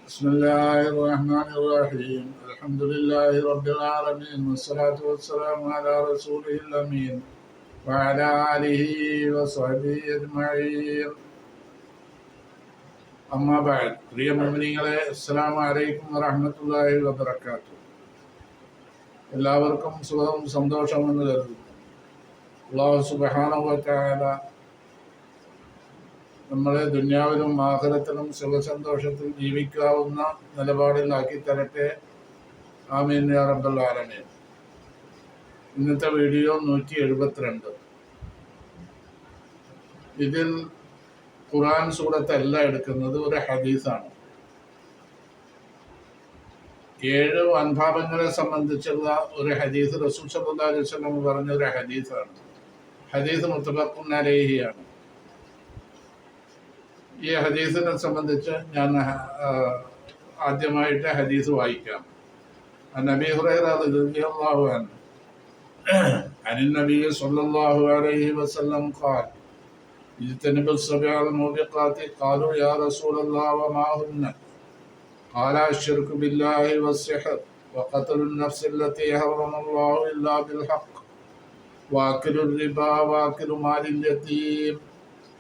بسم الله الرحمن الرحيم الحمد لله رب العالمين والصلاة والسلام على رسوله الأمين وعلى آله وصحبه أجمعين أما بعد പ്രിയ മുഅ്മിനീങ്ങളെ അസ്സലാമു അലൈക്കും വറഹ്മത്തുള്ളാഹി വബറകാതുഹു. എല്ലാവർക്കും സുഖവും സന്തോഷമെന്ന് കരുതുന്നു. അല്ലാഹു സുബ്ഹാനഹു വ തആല നമ്മളെ ദുനിയാവിലും ആഖിറത്തിലും സുഖസന്തോഷത്തിൽ ജീവിക്കാവുന്ന നിലപാടിലാക്കി തരട്ടെ. ആമീൻ യാ റബ്ബൽ ആലമീൻ. ഇന്നത്തെ വീഡിയോ 172. ഇതിൽ ഖുർആൻ സൂറത്തല്ല എടുക്കുന്നത്, ഒരു ഹദീസാണ്. 7 വൻഭാവങ്ങളെ സംബന്ധിച്ചുള്ള ഒരു ഹദീസ് റസൂൽ സല്ലല്ലാഹു അലൈഹി വസല്ലം പറഞ്ഞ ഒരു ഹദീസാണ്. ഹദീസ് മുത്തഫഖുൻ അലൈഹിയാണ്. ഈ ഹദീസിനെ സംബന്ധിച്ച് ഞാൻ ആദ്യമായിട്ട് ഹദീസ് വായിക്കാം. നബി ഹുറൈറ റളിയല്ലാഹു അൻഹു عن النبي صلى الله عليه وسلم قال اجتنبوا السبع الموبقات قالوا يا رسول الله وما هن قال الشرك بالله والسحر وقتل النفس التي حرم الله إلا بالحق واكل الربا واكل مال اليتيم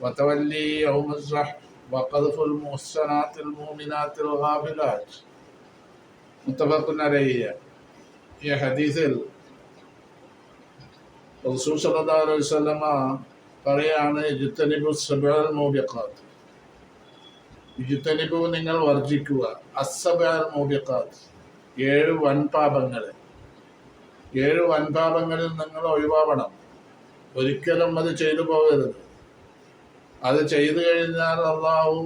وتولي يوم الزحف وقذف المحصنات المؤمنات الغافلات. മുത്തഫഖുൻ അലൈഹി. ഈ ഹദീസിൽ റസൂൽ സല്ലല്ലാഹു അലൈഹി വസല്ലമ പറയാണ്, ഇജ്തനിബു സബഅൽ മൂബിഖാത്ത്, ഇജ്തനിബു നിങ്ങൾ വർജിക്കുക, അസ്സബഅൽ മൂബിഖാത്ത് 7 വൻപാപങ്ങളെ. 7 വൻപാപങ്ങളിൽ നിങ്ങൾ ഒഴിവാവണം. ഒരിക്കലും അത് ചെയ്തു പോകരുത്. അത് ചെയ്തു കഴിഞ്ഞാൽ അള്ളാഹു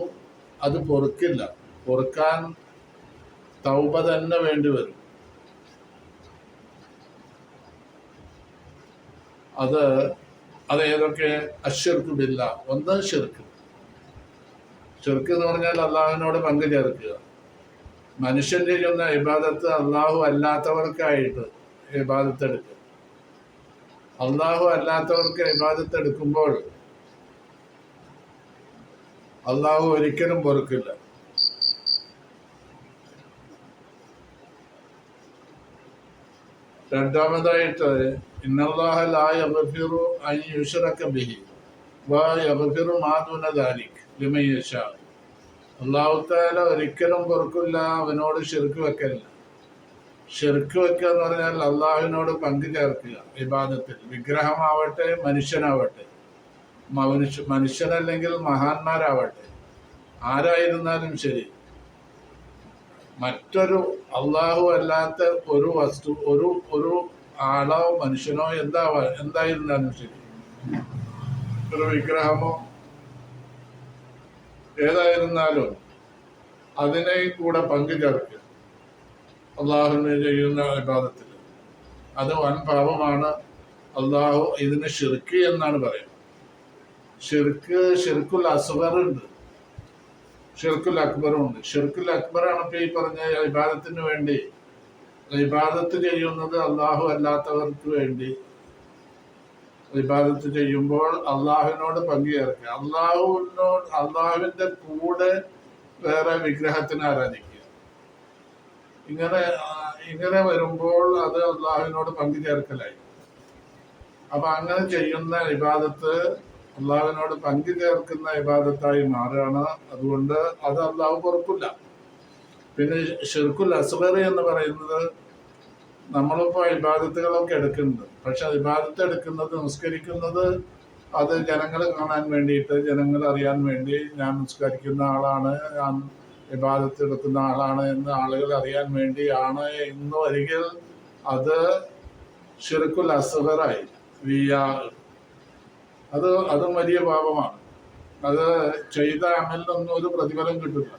അത് പൊറുക്കില്ല. പൊറുക്കാൻ തൗബ തന്നെ വേണ്ടി വരും. അത് ഏതൊക്കെ? അശ്ശിർക്ക് ബില്ലാ. ഒന്ന് ശിർക്ക്. ശിർക്ക് എന്ന് പറഞ്ഞാൽ അള്ളാഹുവിനോട് പങ്കു ചേർക്കുക. മനുഷ്യൻ ചെയ്യുന്ന ഇബാദത്ത് അള്ളാഹു അല്ലാത്തവർക്കായിട്ട് ഇബാദത്ത് എടുക്കുക. അള്ളാഹു അല്ലാത്തവർക്ക് ഇബാദത്ത് എടുക്കുമ്പോൾ അള്ളാഹു ഒരിക്കലും പൊറുക്കില്ല. രണ്ടാമതായിട്ട് ഇന്നല്ലാഹ ലാ യഗ്ഫിറു അൻ യുശ്റക ബിഹി വ യഗ്ഫിറു മാ ദൂന ദാലിക് ലിമൻ യശാ. അല്ലാഹു തആല ഒരിക്കലും പൊറുക്കില്ല അവനോട് ശിർക്ക് വെക്കലില്ല. ശിർക്ക് വെക്കുക എന്ന് പറഞ്ഞാൽ അള്ളാഹുവിനോട് പങ്കു ചേർക്കുക ഇബാദത്തിൽ. വിഗ്രഹമാവട്ടെ മനുഷ്യനാവട്ടെ, മനുഷ്യനല്ലെങ്കിൽ മഹാന്മാരാവട്ടെ, ആരായിരുന്നാലും ശരി, മറ്റൊരു അള്ളാഹു അല്ലാത്ത ഒരു വസ്തു, ഒരു ആളോ മനുഷ്യനോ എന്തായിരുന്നാലും ശരി, ഒരു വിഗ്രഹമോ ഏതായിരുന്നാലും അതിനെ കൂടെ പങ്കു ചേർക്കുക അള്ളാഹുവിനെ ചെയ്യുന്ന ഇബാദത്തിൽ. അത് വൻ പാപമാണ്. അള്ളാഹു ഇതിന് ശിർക്ക് എന്നാണ് പറയുന്നത്. ഷിർക്കുൽ അസ്ഗർ ഉണ്ട്, ഷിർക്കുൽ അക്ബറും ഉണ്ട്. ഷിർക്കുൽ അക്ബറാണ് ഇപ്പൊ ഈ പറഞ്ഞ ഇബാദത്തിന് വേണ്ടി ഇബാദത്ത് ചെയ്യുന്നത്. അള്ളാഹു അല്ലാത്തവർക്ക് വേണ്ടി ഇബാദത്ത് ചെയ്യുമ്പോൾ അള്ളാഹുവിനോട് പങ്കു ചേർക്കുക. അള്ളാഹുവിന്റെ കൂടെ വേറെ വിഗ്രഹത്തിന് ആരാധിക്കുക. ഇങ്ങനെ വരുമ്പോൾ അത് അള്ളാഹുവിനോട് പങ്കു ചേർക്കലായി. അപ്പൊ അങ്ങനെ ചെയ്യുന്ന ഇബാദത്ത് അള്ളാഹുവിനോട് പങ്കു ചേർക്കുന്ന ഇബാദത്തായി മാറുകയാണ്. അതുകൊണ്ട് അത് അള്ളാഹു പൊറുക്കില്ല. പിന്നെ ഷിർക്കുൽ അസ്ഗർ എന്ന് പറയുന്നത്, നമ്മളിപ്പോൾ ഇബാദത്തുകളൊക്കെ എടുക്കുന്നുണ്ട്. പക്ഷെ ഇബാദത്ത് എടുക്കുന്നത്, നിസ്കരിക്കുന്നത്, അത് ജനങ്ങൾ കാണാൻ വേണ്ടിയിട്ട്, ജനങ്ങൾ അറിയാൻ വേണ്ടി ഞാൻ നിസ്കരിക്കുന്ന ആളാണ്, ഞാൻ ഇബാദത്ത് എടുക്കുന്ന ആളാണ് എന്ന് ആളുകൾ അറിയാൻ വേണ്ടിയാണ് എന്ന് ഒരിക്കൽ അത് ഷിർക്കുൽ അസ്ഗറായി. അതും വലിയ പാപമാണ്. അത് ചെയ്ത അമലിനൊന്നും ഒരു പ്രതിഫലം കിട്ടില്ല.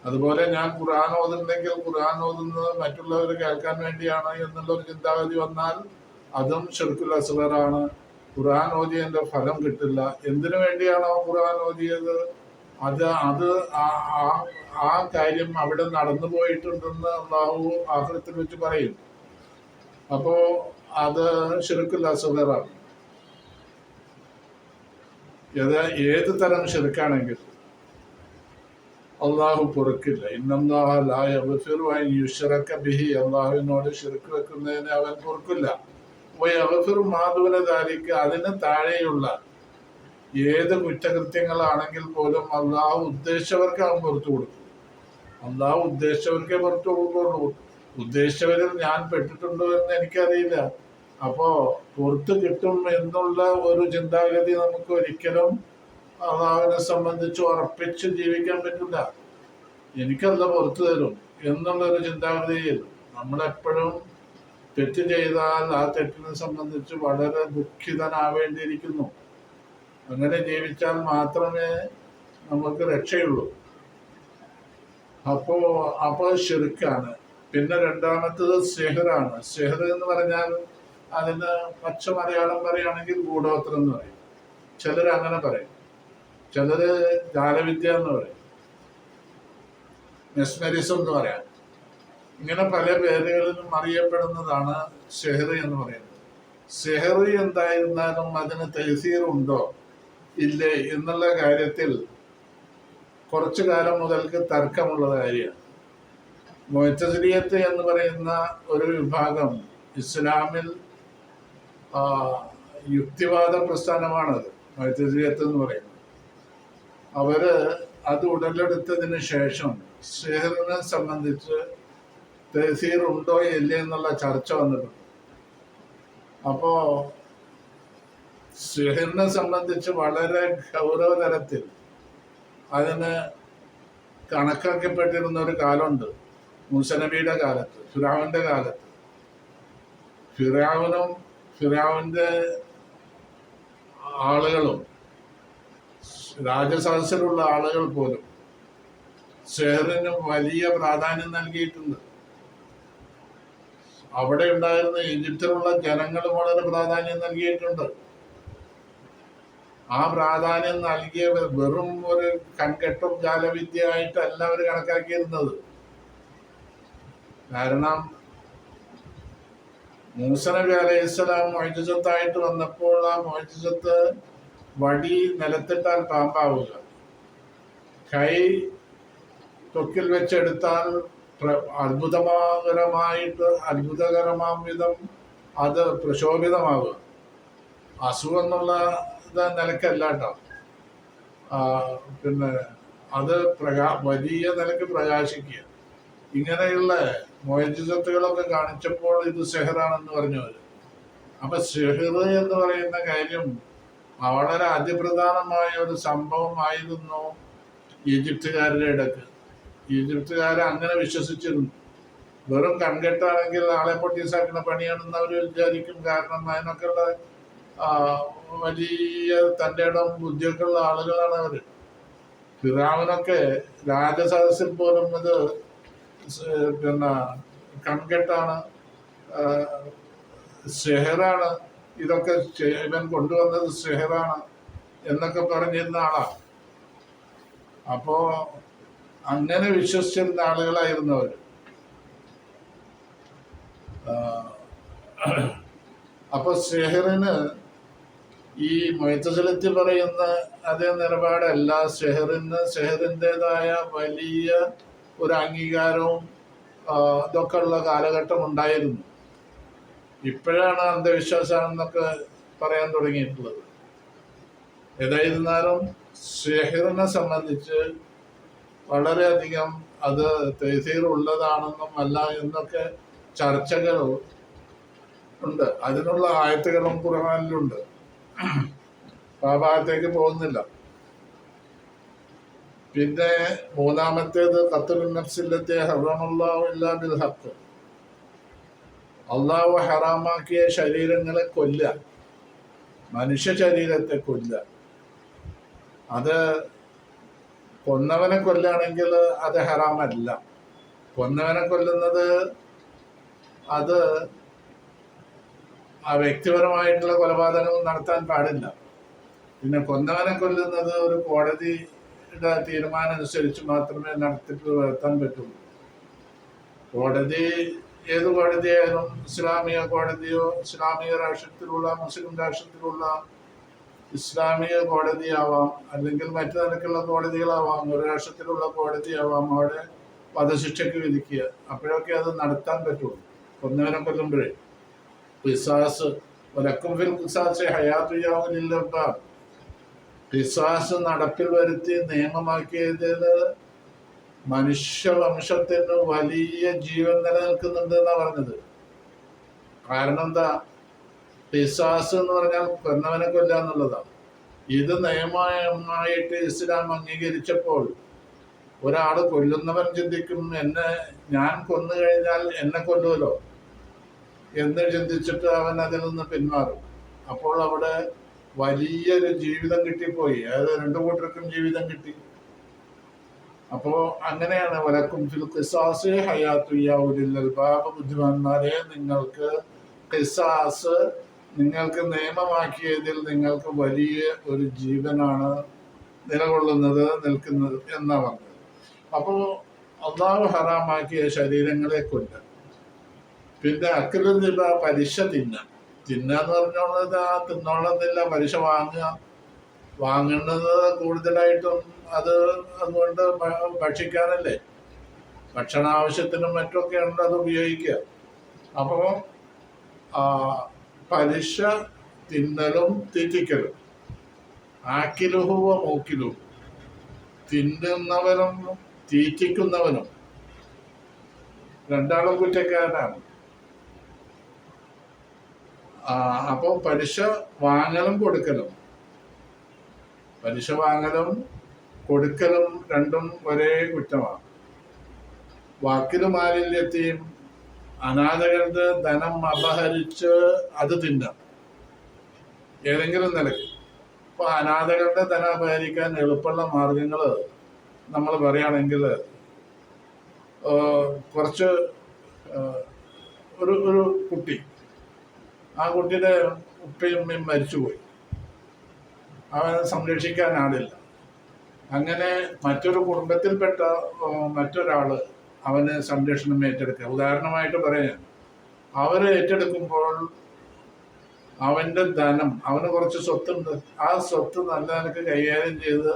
അതുപോലെ ഞാൻ ഖുർആൻ ഓതുന്നുണ്ടെങ്കിൽ ഖുർആൻ ഓതുന്നത് മറ്റുള്ളവർ കേൾക്കാൻ വേണ്ടിയാണ് എന്നുള്ളൊരു ചിന്താഗതി വന്നാൽ അതും ഷിർക്കുൽ അസ്ഗറാണ്. ഖുർആൻ ഓതിയതിന്റെ ഫലം കിട്ടില്ല. എന്തിനു വേണ്ടിയാണോ ഖുർആൻ ഓതിയത് അത് ആ കാര്യം അവിടെ നടന്നു പോയിട്ടുണ്ടെന്ന് അള്ളാഹു ആഖിറത്തിൽ വെച്ച് പറയും. അപ്പോ അത് ഷിർക്കുൽ അസ്ഗറാണ്. ഏത് തരം ഷിർക്കാണെങ്കിൽ അള്ളാഹു പൊറുക്കില്ല. ഇന്നല്ലാഹ ലാ യഗ്ഫിറു അൻ യുശ്റക ബിഹി, അള്ളാഹുവിനോട് ശിർക്ക് വെക്കുന്നതിന് അവൻ പൊറുക്കില്ല. വയഗ്ഫിറു മാ ദൂന ദാലിക, അതിന് താഴെയുള്ള ഏത് കുറ്റകൃത്യങ്ങളാണെങ്കിൽ പോലും അള്ളാഹു ഉദ്ദേശിച്ചവർക്ക് അവൻ പുറത്തു കൊടുക്കും. അള്ളാഹു ഉദ്ദേശിച്ചവർക്കേ പുറത്തു കൊടുക്കുള്ളൂ. ഉദ്ദേശിച്ചവരിൽ ഞാൻ പെട്ടിട്ടുണ്ടോ എന്ന് എനിക്കറിയില്ല. അപ്പോ പുറത്ത് കിട്ടും എന്നുള്ള ഒരു ചിന്താഗതി നമുക്ക് ഒരിക്കലും അള്ളാഹുവിനെ സംബന്ധിച്ച് ഉറപ്പിച്ച് ജീവിക്കാൻ പറ്റില്ല. എനിക്കല്ല പുറത്തു തരും എന്നുള്ളൊരു ചിന്താഗതിയിൽ നമ്മളെപ്പോഴും തെറ്റ് ചെയ്താൽ ആ തെറ്റിനെ സംബന്ധിച്ച് വളരെ ദുഃഖിതനാവേണ്ടിയിരിക്കുന്നു. അങ്ങനെ ജീവിച്ചാൽ മാത്രമേ നമുക്ക് രക്ഷയുള്ളൂ. അപ്പോ ശിർക്കാണ്. പിന്നെ രണ്ടാമത്തത് സിഹ്റാണ്. സിഹ്ർ എന്ന് പറഞ്ഞാൽ അതിന് പച്ച മലയാളം പറയുകയാണെങ്കിൽ ഗൂഢോത്രം എന്ന് പറയും. ചിലർ അങ്ങനെ പറയും, ചിലര് ജാലവിദ്യ എന്ന് പറയും, മെസ്മരിസം എന്ന് പറയാം. ഇങ്ങനെ പല പേരുകളിലും അറിയപ്പെടുന്നതാണ് സിഹ്ർ എന്ന് പറയുന്നത്. സിഹ്ർ എന്തായിരുന്നാലും അതിന് തഹ്സീർ ഉണ്ടോ ഇല്ലേ എന്നുള്ള കാര്യത്തിൽ കുറച്ചു കാലം മുതൽക്ക് തർക്കമുള്ള കാര്യമാണ്. മുഅ്തസിലിയത്ത് എന്ന് പറയുന്ന ഒരു വിഭാഗം ഇസ്ലാമിൽ യുക്തിവാദ പ്രസ്ഥാനമാണത്. മുഅ്തസിലിയത്ത് എന്ന് പറയുന്നത് അവര് അത് ഉടലെടുത്തതിന് ശേഷം സിഹ്റിനെ സംബന്ധിച്ച് തഹ്സീർ ഉണ്ടോ ഇല്ലേ എന്നുള്ള ചർച്ച വന്നിട്ടുണ്ട്. അപ്പോ സിഹ്റിനെ സംബന്ധിച്ച് വളരെ ഗൗരവതരത്തിൽ അതിന് കണക്കാക്കപ്പെട്ടിരുന്ന ഒരു കാലമുണ്ട്. മൂസ നബിയുടെ കാലത്ത്, ഫിർഔന്റെ കാലത്ത്. ഫിർഔന്റെ ആളുകളും രാജസദസ്സിലുള്ള ആളുകൾ പോലും സിഹ്റിന് വലിയ പ്രാധാന്യം നൽകിയിട്ടുണ്ട്. അവിടെ ഉണ്ടായിരുന്ന ഈജിപ്തിലുള്ള ജനങ്ങളും വളരെ പ്രാധാന്യം നൽകിയിട്ടുണ്ട്. ആ പ്രാധാന്യം നൽകിയവർ വെറും ഒരു കൺകെട്ടും ജാലവിദ്യ ആയിട്ടല്ല അവർ കണക്കാക്കിയിരുന്നത്. കാരണം മൂസ നബി അലൈഹിസ്സലാം മുഅ്ജിസത്തായിട്ട് വന്നപ്പോൾ ആ മുഅ്ജിസത്ത് വടി നിലത്തിട്ടാൽ പാമ്പാവുക, കൈ ത്വക്കിൽ വെച്ചെടുത്താൽ അത്ഭുതകരമാം വിധം അത് പ്രശോഭിതമാവുക. അസുഖം എന്നുള്ള നിലക്കല്ല കേട്ടോ. പിന്നെ അത് വലിയ നിലക്ക് പ്രകാശിക്കുക. ഇങ്ങനെയുള്ള മുഅ്ജിസത്തുകളൊക്കെ കാണിച്ചപ്പോൾ ഇത് സിഹ്റാണെന്ന് പറഞ്ഞവര്. അപ്പൊ സിഹ്ർ എന്ന് പറയുന്ന കാര്യം വളരെ അതിപ്രധാനമായ ഒരു സംഭവമായിരുന്നു ഈജിപ്തുകാരുടെ ഇടക്ക്. ഈജിപ്തുകാർ അങ്ങനെ വിശ്വസിച്ചിരുന്നു. വെറും കൺകെട്ടാണെങ്കിൽ ആളെ പൊട്ടീസാക്കുന്ന പണിയാണെന്ന് അവർ വിചാരിക്കും. കാരണം അതിനൊക്കെയുള്ള വലിയ തൻ്റെ ഇടം ബുദ്ധിയൊക്കെ ഉള്ള ആളുകളാണ് അവര്. ഫിർഔനൊക്കെ രാജസദസ്സിൽ പോലും ഇത് പിന്നെ കൺകെട്ടാണ്, സിഹ്റാണ്, ഇതൊക്കെ ഇവൻ കൊണ്ടുവന്നത് സിഹ്റാണ് എന്നൊക്കെ പറഞ്ഞിരുന്ന ആളാണ്. അപ്പോ അങ്ങനെ വിശ്വസിച്ചിരുന്ന ആളുകളായിരുന്നു അവര്. അപ്പൊ സിഹ്റിന് ഈ മുഅ്തസിലത്തിൽ പറയുന്ന അതേ നിലപാടല്ല. സിഹ്റിൻ്റെതായ വലിയ ഒരു അംഗീകാരവും ഇതൊക്കെ ഉള്ള കാലഘട്ടം ഉണ്ടായിരുന്നു. ഇപ്പോഴാണ് അന്ധവിശ്വാസമാണെന്നൊക്കെ പറയാൻ തുടങ്ങിയിട്ടുള്ളത്. ഏതായിരുന്നാലും സിഹ്റിനെ സംബന്ധിച്ച് വളരെയധികം അത് തഹ്സീർ ഉള്ളതാണെന്നും അല്ല എന്നൊക്കെ ചർച്ചകൾ ഉണ്ട്. അതിനുള്ള ആയത്തുകളും ഖുർആനിലുണ്ട്. ആ ഭാഗത്തേക്ക് പോകുന്നില്ല. പിന്നെ മൂന്നാമത്തേത് ഖത്ലുൻ നഫ്സില്ലത്തി ഹറമല്ലാഹു ഇല്ലാ ബിൽ ഹഖ്. അള്ളാഹു ഹറാമാക്കിയ ശരീരങ്ങളെ കൊല്ലുക, മനുഷ്യ ശരീരത്തെ കൊല്ലുക. അത് കൊന്നവനെ കൊല്ലുകയാണെങ്കിൽ അത് ഹറാമല്ല. കൊന്നവനെ കൊല്ലുന്നത് അത് ആ വ്യക്തിപരമായിട്ടുള്ള കൊലപാതകങ്ങൾ നടത്താൻ പാടില്ല. പിന്നെ കൊന്നവനെ കൊല്ലുന്നത് ഒരു കോടതിയുടെ തീരുമാനം അനുസരിച്ച് മാത്രമേ നടത്തിപ്പ് വരുത്താൻ പറ്റുള്ളൂ. കോടതി ഏത് കോടതിയായാലും, ഇസ്ലാമിക കോടതിയോ ഇസ്ലാമിക രാഷ്ട്രത്തിലുള്ള മുസ്ലിം രാഷ്ട്രത്തിലുള്ള ഇസ്ലാമിക കോടതിയാവാം, അല്ലെങ്കിൽ മറ്റു നിലക്കുള്ള കോടതികളാവാം, ഒരു രാഷ്ട്രത്തിലുള്ള കോടതിയാവാം, അവിടെ വധശിക്ഷയ്ക്ക് വിധിക്കുക. അപ്പോഴൊക്കെ അത് നടത്താൻ പറ്റുള്ളൂ. കൊന്നവനെ കൊല്ലുമ്പോഴേ ഖിസാസ് വലക്കും ഫിൽ ഖിസാസ് ഹയാത്തുയാവുന്നില്ല. ഖിസാസ് നടപ്പിൽ വരുത്തി നിയമമാക്കിയതിൽ മനുഷ്യവംശത്തിന് വലിയ ജീവൻ നിലനിൽക്കുന്നുണ്ട് എന്നാ പറഞ്ഞത്. കാരണം എന്താ? ഖിസാസ് എന്ന് പറഞ്ഞാൽ കൊന്നവനെ കൊല്ലുക എന്നുള്ളതാണ്. ഇത് നിയമമായിട്ട് ഇസ്ലാം അംഗീകരിച്ചപ്പോൾ ഒരാൾ കൊല്ലുന്നവൻ ചിന്തിക്കും, ഞാൻ കൊന്നു കഴിഞ്ഞാൽ എന്നെ കൊല്ലുമല്ലോ എന്ന് ചിന്തിച്ചിട്ട് അവൻ അതിൽ നിന്ന് പിന്മാറും. അപ്പോൾ അവിടെ വലിയൊരു ജീവിതം കിട്ടിപ്പോയി. അതായത് രണ്ടു കൂട്ടർക്കും ജീവിതം കിട്ടി. അപ്പോ അങ്ങനെയാണ് വലക്കും ഫിൽ ഖിസാസ് ഹയാത്തുയ ഉലിൽ അൽബാബ്, ബുദ്ധിമാന്മാരെ നിങ്ങൾക്ക് ഖിസാസ് നിങ്ങൾക്ക് നിയമമാക്കിയതിൽ നിങ്ങൾക്ക് വലിയ ഒരു ജീവനാണ് നിലകൊള്ളുന്നത്, നിൽക്കുന്നത് എന്നാ പറഞ്ഞത്. അപ്പോൾ അള്ളാഹു ഹറാമാക്കിയ ശരീരങ്ങളെ കൊല്ല. പിന്നെ അക്കലും റിബ, പലിശ തിന്നാന്ന് പറഞ്ഞോളത് തിന്നോളുന്നില്ല, പലിശ വാങ്ങുന്നത് കൂടുതലായിട്ടും അതുകൊണ്ട് ഭക്ഷിക്കാനല്ലേ, ഭക്ഷണാവശ്യത്തിനും മറ്റൊക്കെയാണ് അത് ഉപയോഗിക്കുക. അപ്പോൾ പലിശ തിന്നലും തീറ്റിക്കലും, ആക്കിലുഹുവ മൂക്കിലും, തിന്നുന്നവനും തീറ്റിക്കുന്നവനും രണ്ടാളും കുറ്റക്കാരനാണ്. അപ്പോൾ പലിശ വാങ്ങലും കൊടുക്കലും രണ്ടും ഒരേ കുറ്റമാണ്. വാക്കിലും മാലിന്യത്തെയും അനാഥകളുടെ ധനം അപഹരിച്ച് അത് തിന്നാം ഏതെങ്കിലും നിലയ്ക്ക്. ഇപ്പൊ അനാഥകളുടെ ധനം അപഹരിക്കാൻ എളുപ്പമുള്ള മാർഗങ്ങൾ നമ്മൾ പറയുകയാണെങ്കിൽ, കുറച്ച് ഒരു കുട്ടി, ആ കുട്ടിയുടെ ഉപ്പയും ഉമ്മയും മരിച്ചുപോയി, അവനെ സംരക്ഷിക്കാൻ ആളില്ല. അങ്ങനെ മറ്റൊരു കുടുംബത്തിൽപ്പെട്ട മറ്റൊരാള് അവന് സംരക്ഷണം ഏറ്റെടുക്കുക. ഉദാഹരണമായിട്ട് പറയാൻ, അവരെ ഏറ്റെടുക്കുമ്പോൾ അവന്റെ ധനം, അവന് കുറച്ച് സ്വത്തുണ്ട്, ആ സ്വത്ത് നല്ല നിലക്ക് കൈകാര്യം ചെയ്ത്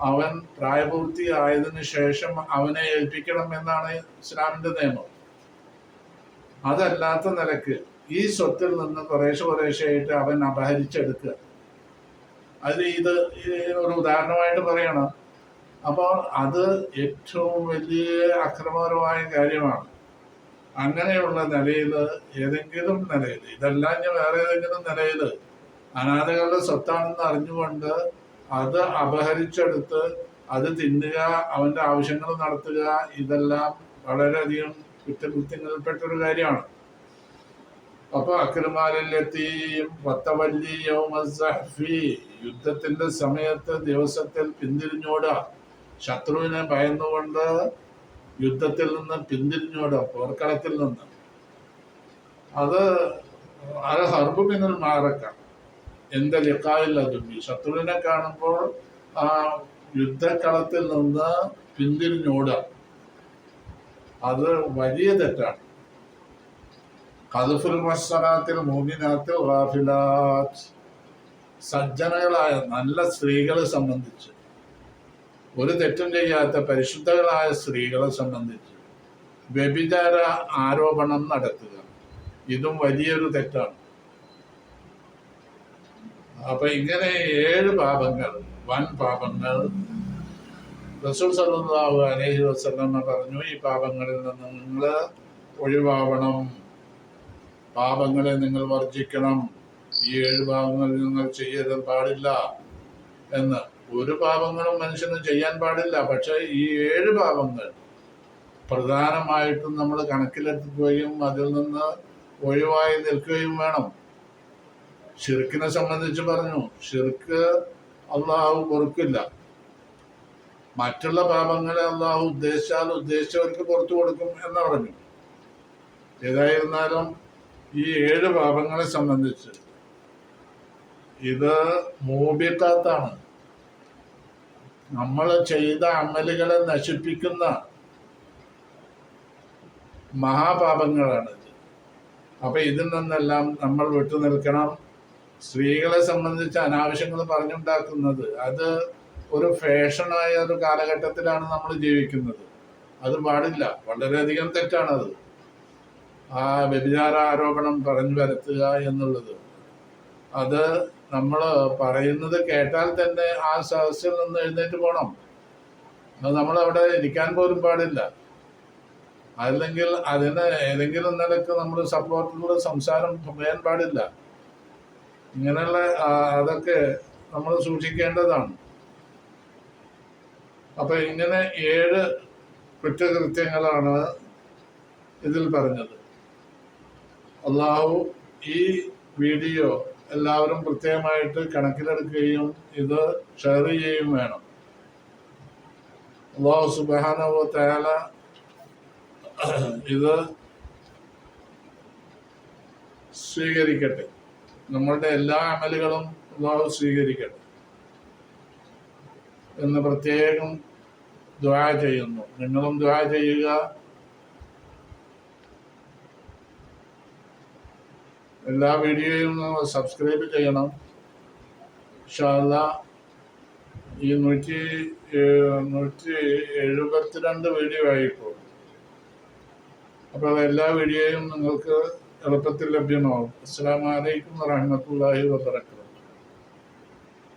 അവൻ പ്രായപൂർത്തി ആയതിനു ശേഷം അവനെ ഏൽപ്പിക്കണം എന്നാണ് ഇസ്ലാമിന്റെ നിയമം. അതല്ലാത്ത നിലക്ക് ഈ സ്വത്തിൽ നിന്ന് കുറേശ്ശെയായിട്ട് അവൻ അപഹരിച്ചെടുക്കുക, ഇത് ഒരു ഉദാഹരണമായിട്ട് പറയണം. അപ്പോൾ അത് ഏറ്റവും വലിയ അക്രമപരമായ കാര്യമാണ്. അങ്ങനെയുള്ള നിലയിൽ, ഏതെങ്കിലും നിലയിൽ, ഇതെല്ലാം ഞാൻ വേറെ ഏതെങ്കിലും നിലയിൽ അനാഥകളുടെ സ്വത്താണെന്ന് അറിഞ്ഞുകൊണ്ട് അത് അപഹരിച്ചെടുത്ത് അത് തിന്നുക, അവന്റെ ആവശ്യങ്ങൾ നടത്തുക, ഇതെല്ലാം വളരെയധികം കുറ്റകൃത്യങ്ങളിൽപ്പെട്ടൊരു കാര്യമാണ്. അപ്പൊ അക്രമാലെത്തിയും യുദ്ധത്തിന്റെ സമയത്ത് ദിവസത്തിൽ പിന്തിരിഞ്ഞോടുക, ശത്രുവിനെ ഭയന്നുകൊണ്ട് യുദ്ധത്തിൽ നിന്ന് പിന്തിരിഞ്ഞോടുക, പോർക്കളത്തിൽ നിന്ന്. അത് ഹർബ് മിനൽ മാറക്ക, എന്റെ ലിഖായില്ലതുമ്പി, ശത്രുവിനെ കാണുമ്പോൾ ആ യുദ്ധക്കളത്തിൽ നിന്ന് പിന്തിരിഞ്ഞോടുക, അത് വലിയ തെറ്റാണ്. ഖദ്ഫുൽ മുഹ്സനാത്തിൽ മുഅ്മിനാത്ത് ഗാഫിലാത്ത്, സജ്ജനകളായ നല്ല സ്ത്രീകളെ സംബന്ധിച്ച്, ഒരു തെറ്റും ചെയ്യാത്ത പരിശുദ്ധകളായ സ്ത്രീകളെ സംബന്ധിച്ച് വ്യഭിചാര ആരോപണം നടത്തുക, ഇതും വലിയൊരു തെറ്റാണ്. അപ്പൊ ഇങ്ങനെ 7 പാപങ്ങൾ, വൻ പാപങ്ങൾ റസൂൽ സല്ലല്ലാഹു അലൈഹി വസല്ലം പറഞ്ഞു, ഈ പാപങ്ങളിൽ നിന്ന് നിങ്ങൾ ഒഴിവാവണം, പാപങ്ങളെ നിങ്ങൾ വർജിക്കണം, ഈ 7 പാപങ്ങൾ നിങ്ങൾ ചെയ്യാൻ പാടില്ല എന്ന്. ഒരു പാപങ്ങളും മനുഷ്യന് ചെയ്യാൻ പാടില്ല, പക്ഷെ ഈ 7 പാപങ്ങൾ പ്രധാനമായിട്ടും നമ്മൾ കണക്കിലെടുക്കുകയും അതിൽ നിന്ന് ഒഴിവായി നിൽക്കുകയും വേണം. ഷിർക്കിനെ സംബന്ധിച്ച് പറഞ്ഞു, ഷിർക്ക് അള്ളാഹു പൊറുക്കില്ല. മറ്റുള്ള പാപങ്ങളെ അള്ളാഹു ഉദ്ദേശിച്ചവർക്ക് പുറത്തു കൊടുക്കും എന്ന് പറഞ്ഞു. ഏതായിരുന്നാലും ഈ 7 പാപങ്ങളെ സംബന്ധിച്ച് ഇത് മൂബിഖാത്താണ്, നമ്മൾ ചെയ്ത അമലുകളെ നശിപ്പിക്കുന്ന മഹാപാപങ്ങളാണ്. അപ്പൊ ഇതിൽ നിന്നെല്ലാം നമ്മൾ വിട്ടുനിൽക്കണം. സ്ത്രീകളെ സംബന്ധിച്ച് അനാവശ്യങ്ങൾ പറഞ്ഞുണ്ടാക്കുന്നത് അത് ഒരു ഫാഷനായ ഒരു കാലഘട്ടത്തിലാണ് നമ്മൾ ജീവിക്കുന്നത്. അത് പാടില്ല, വളരെയധികം തെറ്റാണത്. ആ വ്യഭിചാര ആരോപണം പറഞ്ഞു വരുത്തുക എന്നുള്ളത്, അത് നമ്മൾ പറയുന്നത് കേട്ടാൽ തന്നെ ആ സദസ്സിൽ നിന്ന് എഴുന്നേറ്റ് പോകണം. അത് നമ്മളവിടെ ഇരിക്കാൻ പോലും പാടില്ല. അല്ലെങ്കിൽ അതിന് ഏതെങ്കിലും നിലക്ക് നമ്മൾ സപ്പോർട്ടിലൂടെ സംസാരം പറയാൻ പാടില്ല. ഇങ്ങനെയുള്ള അതൊക്കെ നമ്മൾ സൂക്ഷിക്കേണ്ടതാണ്. അപ്പൊ ഇങ്ങനെ 7 കുറ്റകൃത്യങ്ങളാണ് ഇതിൽ പറഞ്ഞത്. അള്ളാഹു ഈ വീഡിയോ എല്ലാവരും പ്രത്യേകമായിട്ട് കണക്കിലെടുക്കുകയും ഇത് ഷെയർ ചെയ്യുകയും വേണം. അള്ളാഹു സുബ്ഹാനഹു വ തആല ഇത് സ്വീകരിക്കട്ടെ. നമ്മളുടെ എല്ലാ അമലുകളും അള്ളാഹു സ്വീകരിക്കട്ടെ എന്ന് പ്രത്യേകം ദുആ ചെയ്യുന്നു. നിങ്ങളും ദുആ ചെയ്യുക. എല്ലാ വീഡിയോയും സബ്സ്ക്രൈബ് ചെയ്യണം. ഇൻഷാ അല്ലാഹ് ഈ 172 വീഡിയോ ആയിപ്പോൾ. അപ്പോൾ എല്ലാ വീഡിയോയും നിങ്ങൾക്ക് എളുപ്പത്തിൽ ലഭ്യമാവും. അസ്സലാമു അലൈക്കും വറഹ്മത്തുള്ളാഹി വബറകാതുഹു.